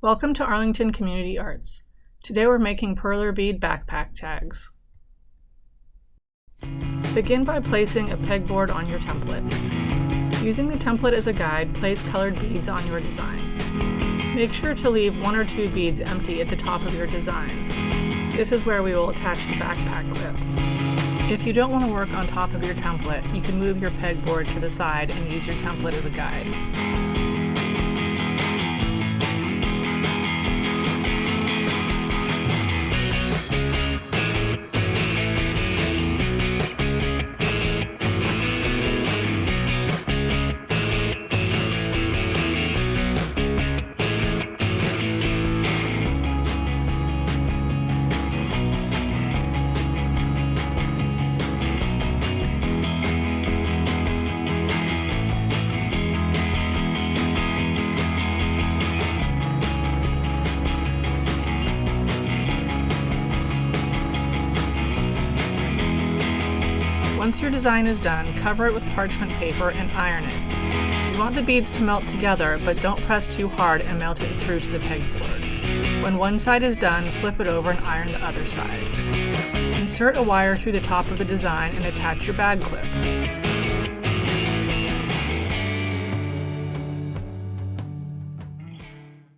Welcome to Arlington Community Arts. Today we're making Perler bead backpack tags. Begin by placing a pegboard on your template. Using the template as a guide, place colored beads on your design. Make sure to leave 1 or 2 beads empty at the top of your design. This is where we will attach the backpack clip. If you don't want to work on top of your template, you can move your pegboard to the side and use your template as a guide. Once your design is done, cover it with parchment paper and iron it. You want the beads to melt together, but don't press too hard and melt it through to the pegboard. When one side is done, flip it over and iron the other side. Insert a wire through the top of the design and attach your bag clip.